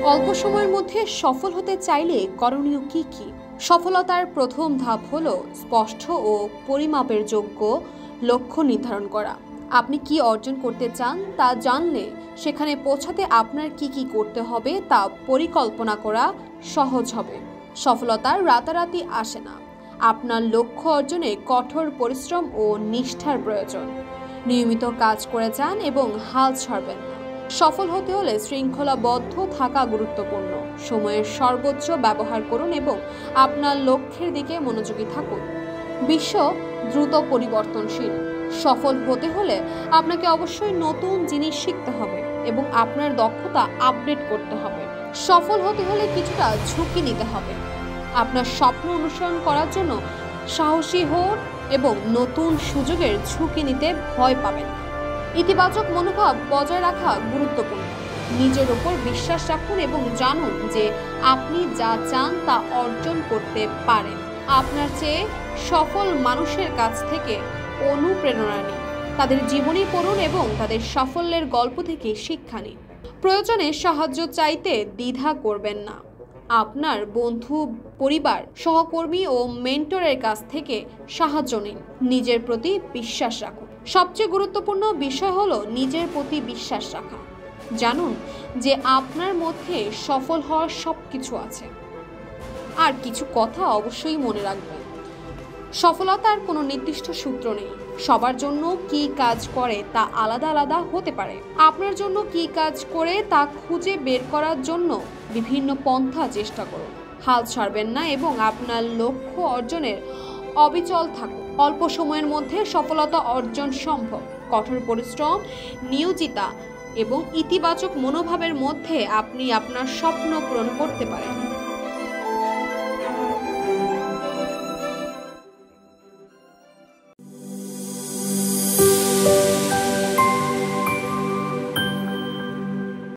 অল্প সময়ের মধ্যে সফল হতে চাইলে করণীয় কি? সফলতার প্রথম ধাপ হলো স্পষ্ট ও পরিমাপের যোগ্য লক্ষ্য নির্ধারণ করা। আপনি কি অর্জন করতে চান তা জানলে সেখানে পৌঁছাতে আপনার কি করতে হবে তা পরিকল্পনা করা সহজ হবে। সফলতা রাতারাতি আসে না। আপনার লক্ষ্য অর্জনে কঠোর পরিশ্রম ও নিষ্ঠার প্রয়োজন। নিয়মিত কাজ করে যান এবং হাল ছাড়বেন না। সফল হতে হলে শৃঙ্খলাবদ্ধ থাকা গুরুত্বপূর্ণ। সময়ের সর্বোচ্চ ব্যবহার করুন এবং আপনার লক্ষ্যের দিকে মনোযোগী থাকুন। বিশ্ব দ্রুত পরিবর্তনশীল। সফল হতে হলে আপনাকে অবশ্যই নতুন জিনিস শিখতে হবে এবং আপনার দক্ষতা আপডেট করতে হবে। সফল হতে হলে কিছুটা ঝুঁকি নিতে হবে। আপনার স্বপ্ন অনুসরণ করার জন্য সাহসী হন এবং নতুন সুযোগের ঝুঁকি নিতে ভয় পাবেন না। ইতিবাচক মনোভাব বজায় রাখা গুরুত্বপূর্ণ। নিজের উপর বিশ্বাস রাখুন এবং জানুন যে আপনি যা চান তা অর্জন করতে পারেন। আপনার চেয়ে সফল মানুষের কাছ থেকে অনুপ্রেরণা নিন। তাদের জীবনী পড়ুন এবং তাদের সাফল্যের গল্প থেকে শিক্ষা নিন। প্রয়োজনে সাহায্য চাইতে দ্বিধা করবেন না। আপনার বন্ধু, পরিবার, সহকর্মী ও মেন্টরের কাছ থেকে সাহায্য নিন। নিজের প্রতি বিশ্বাস রাখুন। সবচেয়ে গুরুত্বপূর্ণ বিষয় হলো নিজের প্রতি বিশ্বাস রাখা। জানুন যে আপনার মধ্যে সফল হওয়ার সবকিছু আছে। আর কিছু কথা অবশ্যই মনে রাখবেন। সফলতার কোনো নির্দিষ্ট সূত্র নেই। সবার জন্য কি কাজ করে তা আলাদা আলাদা হতে পারে। আপনার জন্য কি কাজ করে তা খুঁজে বের করার জন্য বিভিন্ন পন্থা চেষ্টা করুন। হাল ছাড়বেন না এবং আপনার লক্ষ্য অর্জনের অবিচল থাকুন। অল্প সময়ের মধ্যে সফলতা অর্জন সম্ভব। কঠোর পরিশ্রম, নিয়োজিতা এবং ইতিবাচক মনোভাবের মধ্যে আপনি আপনার স্বপ্ন পূরণ করতে পারেন।